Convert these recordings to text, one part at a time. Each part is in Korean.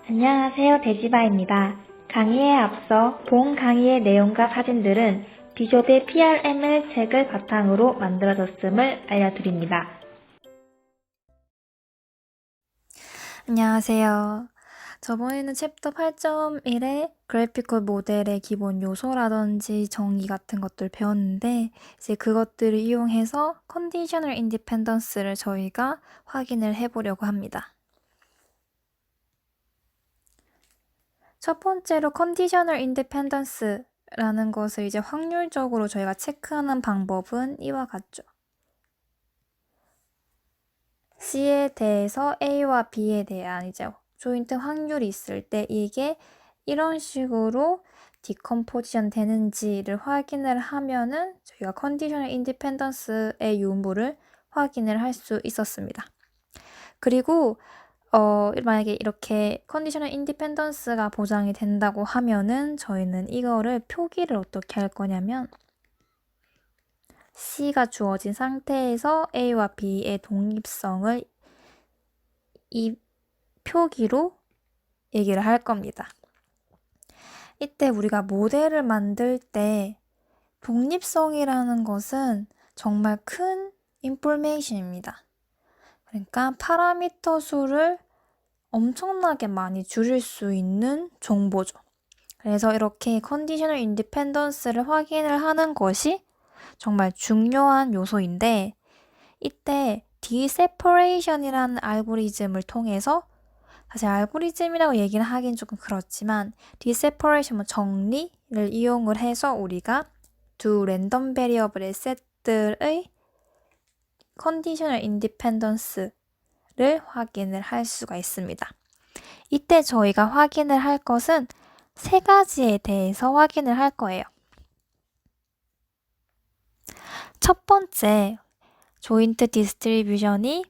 안녕하세요. 돼지바입니다. 강의에 앞서 본 강의의 내용과 사진들은 비쇼대 PRML 책을 바탕으로 만들어졌음을 알려드립니다. 안녕하세요. 저번에는 챕터 8.1의 그래피컬 모델의 기본 요소라든지 정의 같은 것들 배웠는데 이제 그것들을 이용해서 컨디셔널 인디펜던스를 저희가 확인을 해보려고 합니다. 첫 번째로 컨디셔널 인디펜던스라는 것을 이제 확률적으로 저희가 체크하는 방법은 이와 같죠. C에 대해서 A와 B에 대한 이제 조인트 확률이 있을 때 이게 이런 식으로 디컴포지션 되는지를 확인을 하면은 저희가 컨디셔널 인디펜던스의 유무를 확인을 할 수 있었습니다. 그리고 만약에 이렇게 컨디셔널 인디펜던스가 보장이 된다고 하면은 저희는 이거를 표기를 어떻게 할 거냐면 C가 주어진 상태에서 A와 B의 독립성을 이 표기로 얘기를 할 겁니다. 이때 우리가 모델을 만들 때 독립성이라는 것은 정말 큰 인포메이션입니다. 그러니까 파라미터 수를 엄청나게 많이 줄일 수 있는 정보죠. 그래서 이렇게 컨디셔널 인디펜던스를 확인을 하는 것이 정말 중요한 요소인데 이때 디세퍼레이션이라는 알고리즘을 통해서 사실 알고리즘이라고 얘기를 하긴 조금 그렇지만 디세퍼레이션 정리를 이용을 해서 우리가 두 랜덤 베리어블의 셋들의 컨디셔널 인디펜던스를 확인을 할 수가 있습니다. 이때 저희가 확인을 할 것은 세 가지에 대해서 확인을 할 거예요. 첫 번째, 조인트 디스트리뷰션이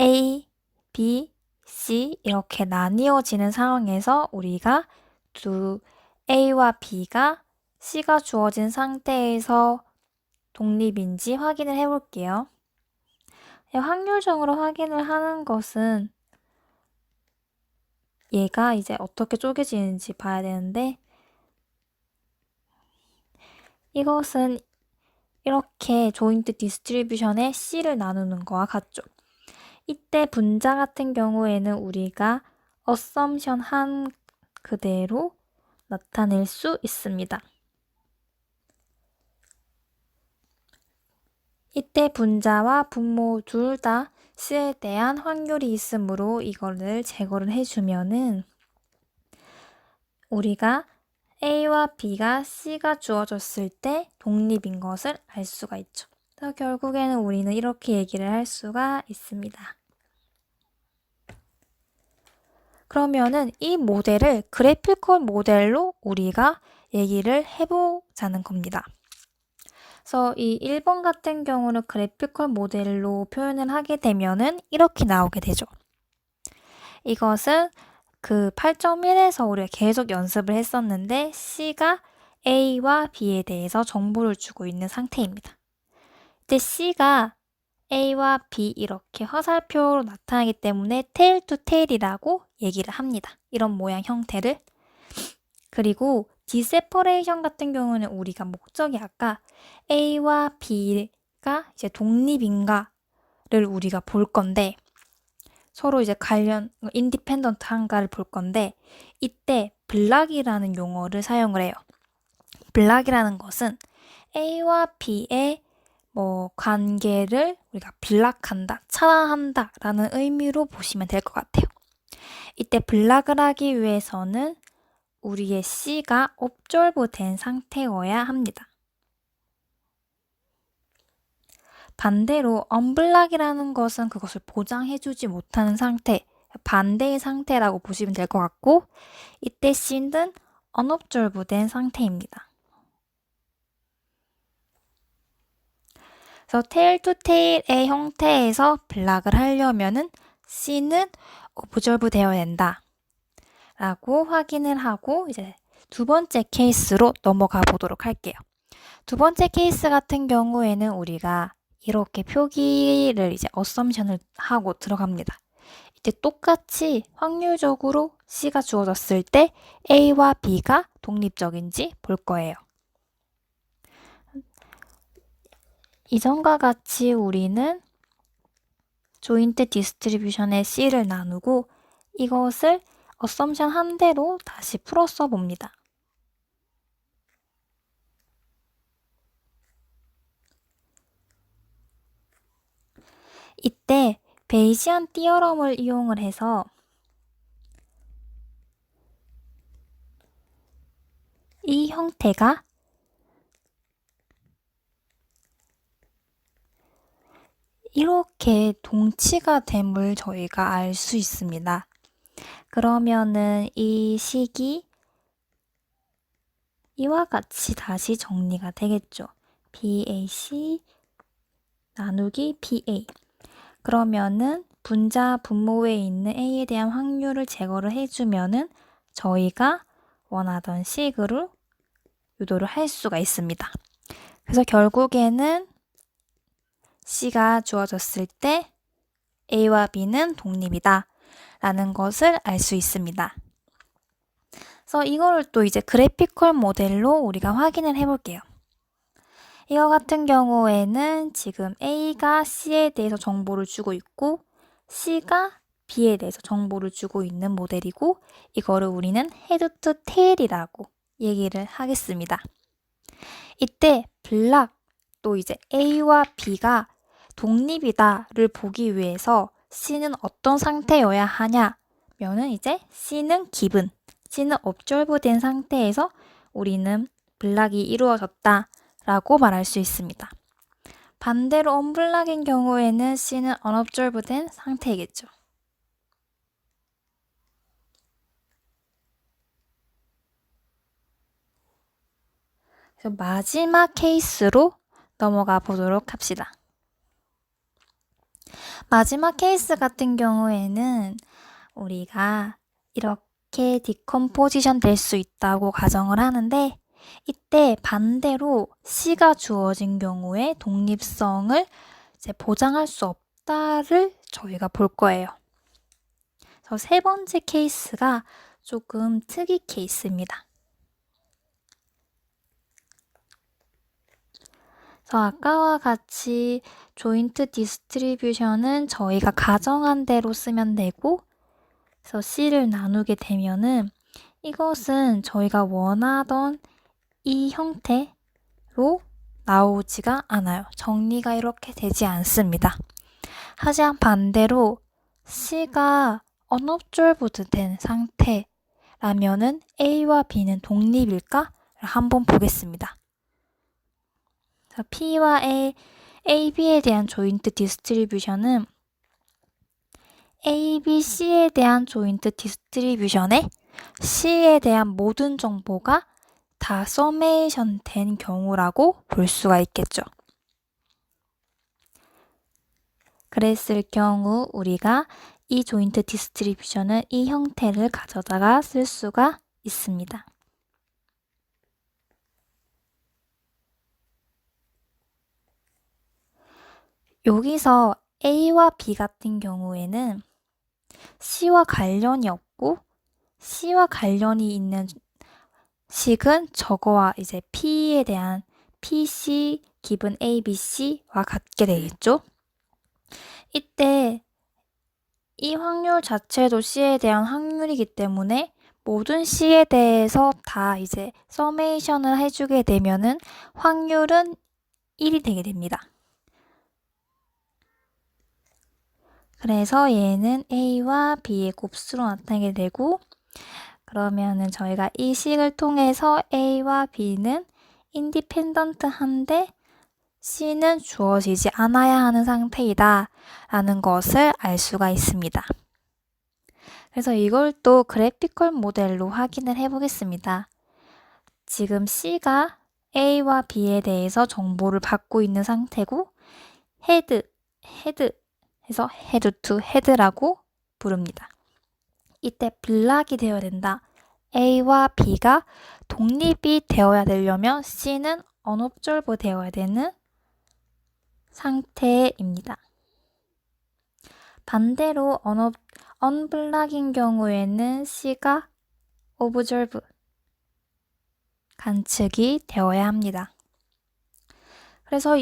A, B, C 이렇게 나뉘어지는 상황에서 우리가 두 A와 B가 C가 주어진 상태에서 독립인지 확인을 해볼게요. 확률적으로 확인을 하는 것은 얘가 이제 어떻게 쪼개지는지 봐야 되는데 이것은 이렇게 조인트 디스트리뷰션에 C를 나누는 거와 같죠. 이때 분자 같은 경우에는 우리가 어썸션 한 그대로 나타낼 수 있습니다. 이때 분자와 분모 둘 다 C에 대한 확률이 있으므로 이거를 제거를 해주면은 우리가 A와 B가 C가 주어졌을 때 독립인 것을 알 수가 있죠. 그래서 결국에는 우리는 이렇게 얘기를 할 수가 있습니다. 그러면은 이 모델을 그래피컬 모델로 우리가 얘기를 해보자는 겁니다. 그래서 이 1번 같은 경우는 그래피컬 모델로 표현을 하게 되면은 이렇게 나오게 되죠. 이것은 그 8.1에서 우리가 계속 연습을 했었는데 C가 A와 B에 대해서 정보를 주고 있는 상태입니다. 이때 C가 A와 B 이렇게 화살표로 나타나기 때문에 테일 투 테일이라고 얘기를 합니다. 이런 모양 형태를. 그리고 디세퍼레이션 같은 경우는 우리가 목적이 아까 A와 B가 이제 독립인가를 우리가 볼 건데 서로 이제 관련 인디펜던트한가를 볼 건데 이때 블락이라는 용어를 사용을 해요. 블락이라는 것은 A와 B의 관계를 우리가 블락한다, 차단한다 라는 의미로 보시면 될 것 같아요. 이때 블락을 하기 위해서는 우리의 C가 옵졸브된 상태여야 합니다. 반대로 언블락이라는 것은 그것을 보장해주지 못하는 상태, 반대의 상태라고 보시면 될 것 같고 이때 C는 언옵졸브된 상태입니다. 그래서 테일 투 테일의 형태에서 블락을 하려면은 C는 오브졸브 되어야 된다 라고 확인을 하고 이제 두 번째 케이스로 넘어가 보도록 할게요. 두 번째 케이스 같은 경우에는 우리가 이렇게 표기를 이제 어썸션을 하고 들어갑니다. 이제 똑같이 확률적으로 C가 주어졌을 때 A와 B가 독립적인지 볼 거예요. 이전과 같이 우리는 조인트 디스트리뷰션의 C를 나누고 이것을 어썸션 한 대로 다시 풀어 써봅니다. 이때 베이시안 띠어럼을 이용을 해서 이 형태가 이렇게 동치가 됨을 저희가 알 수 있습니다. 그러면은 이 식이 이와 같이 다시 정리가 되겠죠. BAC 나누기 BA. 그러면은 분자 분모에 있는 A에 대한 확률을 제거를 해주면은 저희가 원하던 식으로 유도를 할 수가 있습니다. 그래서 결국에는 C가 주어졌을 때 A와 B는 독립이다 라는 것을 알 수 있습니다. 그래서 이거를 또 이제 그래피컬 모델로 우리가 확인을 해볼게요. 이와 같은 경우에는 지금 A가 C에 대해서 정보를 주고 있고 C가 B에 대해서 정보를 주고 있는 모델이고 이거를 우리는 헤드 투 테일이라고 얘기를 하겠습니다. 이때 블락 또 이제 A와 B가 독립이다를 보기 위해서 C는 어떤 상태여야 하냐면은 이제 C는 기분, C는 업졸브된 상태에서 우리는 블락이 이루어졌다라고 말할 수 있습니다. 반대로 언블락인 경우에는 C는 언업졸브된 상태이겠죠. 그래서 마지막 케이스로 넘어가 보도록 합시다. 마지막 케이스 같은 경우에는 우리가 이렇게 디컴포지션 될 수 있다고 가정을 하는데 이때 반대로 C가 주어진 경우에 독립성을 이제 보장할 수 없다를 저희가 볼 거예요. 그래서 세 번째 케이스가 조금 특이 케이스입니다. 그래서 아까와 같이 조인트 디스트리뷰션은 저희가 가정한 대로 쓰면 되고 그래서 C를 나누게 되면은 이것은 저희가 원하던 이 형태로 나오지가 않아요. 정리가 이렇게 되지 않습니다. 하지만 반대로 C가 언업졸브드 된 상태라면은 A와 B는 독립일까? 한번 보겠습니다. P와 A, B에 대한 조인트 디스트리뷰션은 A, B, C에 대한 조인트 디스트리뷰션에 C에 대한 모든 정보가 다 서메이션 된 경우라고 볼 수가 있겠죠. 그랬을 경우 우리가 이 조인트 디스트리뷰션은 이 형태를 가져다가 쓸 수가 있습니다. 여기서 A와 B 같은 경우에는 C와 관련이 없고 C와 관련이 있는 식은 저거와 이제 P에 대한 PC 기분 A, B, C와 같게 되겠죠. 이때 이 확률 자체도 C에 대한 확률이기 때문에 모든 C에 대해서 다 이제 서메이션을 해주게 되면은 확률은 1이 되게 됩니다. 그래서 얘는 A와 B의 곱수로 나타나게 되고 그러면은 저희가 이 식을 통해서 A와 B는 인디펜던트한데 C는 주어지지 않아야 하는 상태이다 라는 것을 알 수가 있습니다. 그래서 이걸 또 그래피컬 모델로 확인을 해보겠습니다. 지금 C가 A와 B에 대해서 정보를 받고 있는 상태고 헤드 해서 헤드 투 헤드라고 부릅니다. 이때 블락이 되어야 된다. A와 B가 독립이 되어야 되려면 C는 언업졸브 되어야 되는 상태입니다. 반대로 언블락인 경우에는 C가 observe, 관측이 되어야 합니다. 그래서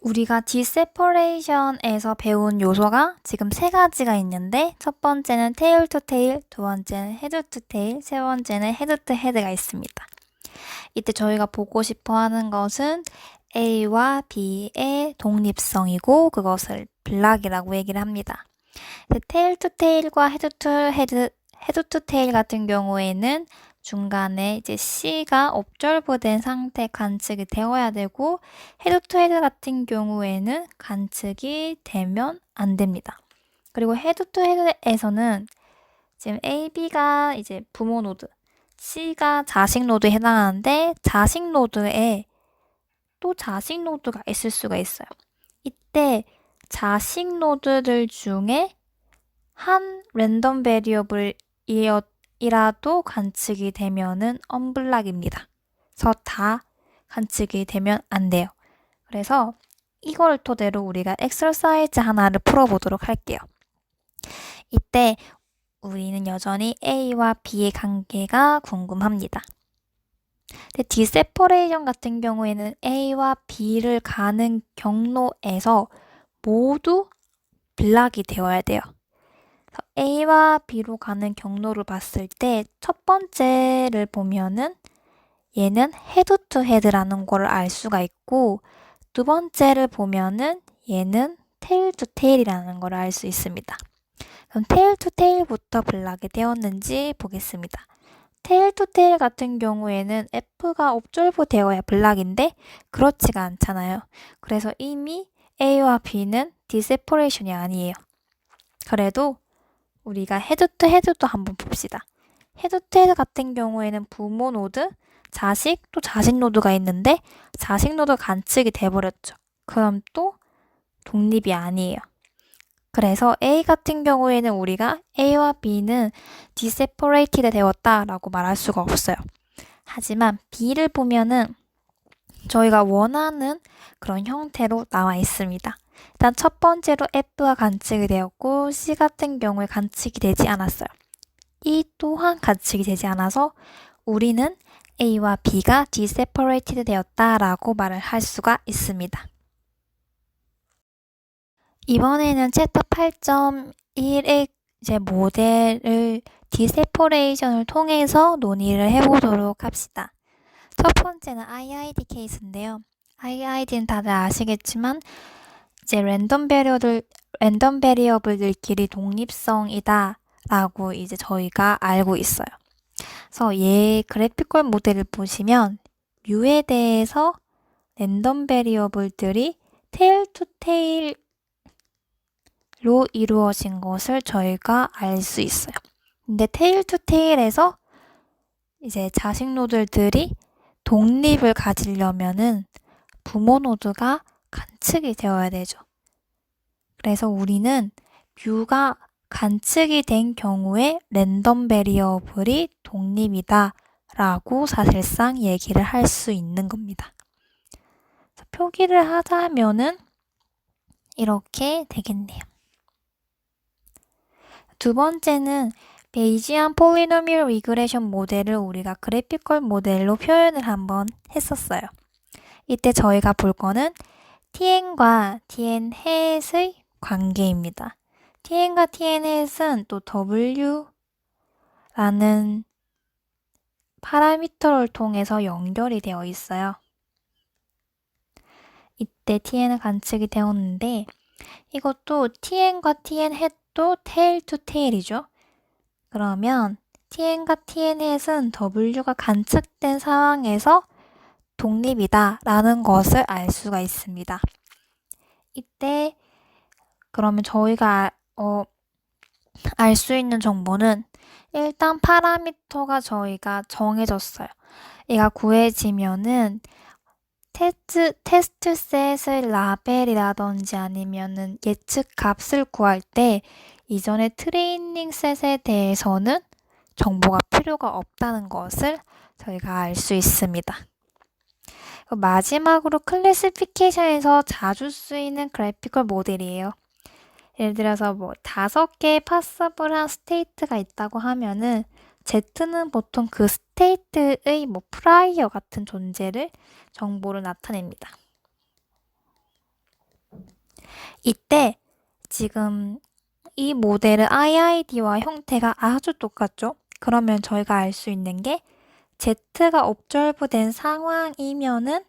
우리가 디세퍼레이션에서 배운 요소가 지금 세 가지가 있는데 첫 번째는 테일 투 테일, 두 번째는 헤드 투 테일, 세 번째는 헤드 투 헤드가 있습니다. 이때 저희가 보고 싶어 하는 것은 A와 B의 독립성이고 그것을 블락이라고 얘기를 합니다. 테일 투 테일과 헤드 투 테일 같은 경우에는 중간에 이제 C가 observe된 상태 관측이 되어야 되고 헤드 투 헤드 같은 경우에는 관측이 되면 안 됩니다. 그리고 헤드 투 헤드에서는 지금 A, B가 이제 부모 노드, C가 자식 노드에 해당하는데 자식 노드에 또 자식 노드가 있을 수가 있어요. 이때 자식 노드들 중에 한 랜덤 베리어블이라도 관측이 되면은 언블락입니다. 그래서 다 관측이 되면 안 돼요. 그래서 이걸 토대로 우리가 엑서사이즈 하나를 풀어보도록 할게요. 이때 우리는 여전히 A와 B의 관계가 궁금합니다. 근데 디세퍼레이션 같은 경우에는 A와 B를 가는 경로에서 모두 블락이 되어야 돼요. A와 B로 가는 경로를 봤을 때 첫 번째를 보면은 얘는 헤드 투 헤드라는 걸 알 수가 있고 두 번째를 보면은 얘는 테일 투 테일이라는 걸 알 수 있습니다. 그럼 테일 투 테일부터 블락이 되었는지 보겠습니다. 테일 투 테일 같은 경우에는 F가 observe 되어야 블락인데 그렇지가 않잖아요. 그래서 이미 A와 B는 디세퍼레이션이 아니에요. 그래도 우리가 헤드 투 헤드도 한번 봅시다. 헤드 투 헤드 같은 경우에는 부모 노드, 자식, 또 자식 노드가 있는데 자식 노드 관측이 돼버렸죠. 그럼 또 독립이 아니에요. 그래서 A 같은 경우에는 우리가 A와 B는 디세퍼레이티드 되었다라고 말할 수가 없어요. 하지만 B를 보면은 저희가 원하는 그런 형태로 나와 있습니다. 일단 첫 번째로 F가 관측이 되었고 C 같은 경우에 관측이 되지 않았어요. 이 또한 관측이 되지 않아서 우리는 A와 B가 디세퍼레이티드 되었다라고 말을 할 수가 있습니다. 이번에는 챕터 8.1의 이제 모델을 디세퍼레이션을 통해서 논의를 해보도록 합시다. 첫 번째는 IID 케이스인데요. IID는 다들 아시겠지만 이제 랜덤 베리어블들끼리 독립성이다 라고 이제 저희가 알고 있어요. 그래서 얘 그래피컬 모델을 보시면 U에 대해서 랜덤 베리어블들이 테일 투 테일로 이루어진 것을 저희가 알 수 있어요. 근데 테일 투 테일에서 이제 자식 노드들이 독립을 가지려면은 부모 노드가 관측이 되어야 되죠. 그래서 우리는 뷰가 관측이 된 경우에 랜덤 베리어블이 독립이다 라고 사실상 얘기를 할 수 있는 겁니다. 표기를 하자면은 이렇게 되겠네요. 두 번째는 베이지안 폴리노미얼 리그레션 모델을 우리가 그래피컬 모델로 표현을 한번 했었어요. 이때 저희가 볼 거는 tn과 tn 햇의 관계입니다. tn과 tn 햇은 또 w라는 파라미터를 통해서 연결이 되어 있어요. 이때 tn은 관측이 되었는데 이것도 tn과 tn 햇도 테일 투 테일이죠. 그러면 tn과 tn 햇은 w가 관측된 상황에서 독립이다 라는 것을 알 수가 있습니다. 이때 그러면 저희가 알 수 있는 정보는 일단 파라미터가 저희가 정해졌어요. 얘가 구해지면은 테스트 셋의 라벨이라든지 아니면은 예측 값을 구할 때 이전의 트레이닝 셋에 대해서는 정보가 필요가 없다는 것을 저희가 알 수 있습니다. 마지막으로 클래시피케이션에서 자주 쓰이는 그래피컬 모델이에요. 예를 들어서 뭐 5개의 파서블한 스테이트가 있다고 하면은 Z는 보통 그 스테이트의 뭐 프라이어 같은 존재를 정보를 나타냅니다. 이때 지금 이 모델의 IID와 형태가 아주 똑같죠? 그러면 저희가 알 수 있는 게 Z가 옵절브된 상황이면은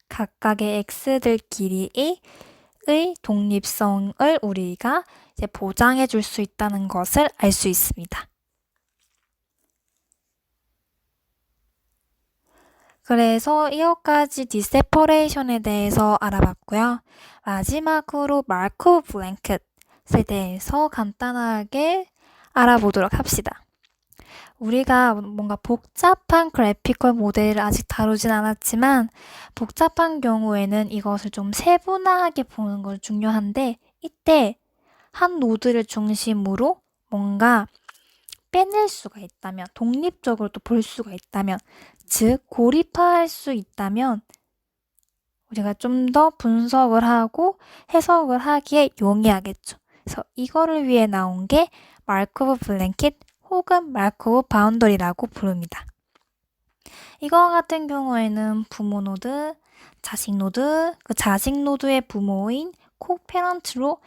각각의 X들끼리의 독립성을 우리가 이제 보장해 줄 수 있다는 것을 알 수 있습니다. 그래서 이어까지 디세퍼레이션에 대해서 알아봤고요. 마지막으로 마르코브 블랭켓에 대해서 간단하게 알아보도록 합시다. 우리가 뭔가 복잡한 그래피컬 모델을 아직 다루진 않았지만 복잡한 경우에는 이것을 좀 세분화하게 보는 걸 중요한데 이때 한 노드를 중심으로 뭔가 빼낼 수가 있다면 독립적으로 또 볼 수가 있다면 즉 고립화할 수 있다면 우리가 좀 더 분석을 하고 해석을 하기에 용이하겠죠. 그래서 이거를 위해 나온 게 마르코브 블랭킷 혹은 마르코브 바운더리라고 부릅니다. 이거 같은 경우에는 부모 노드, 자식 노드, 그 자식 노드의 부모인 코페런트로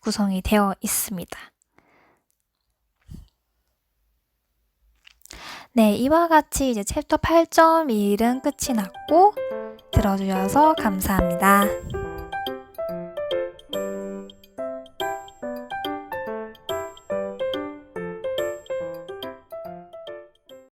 구성이 되어 있습니다. 네, 이와 같이 이제 챕터 8.1은 끝이 났고 들어주셔서 감사합니다.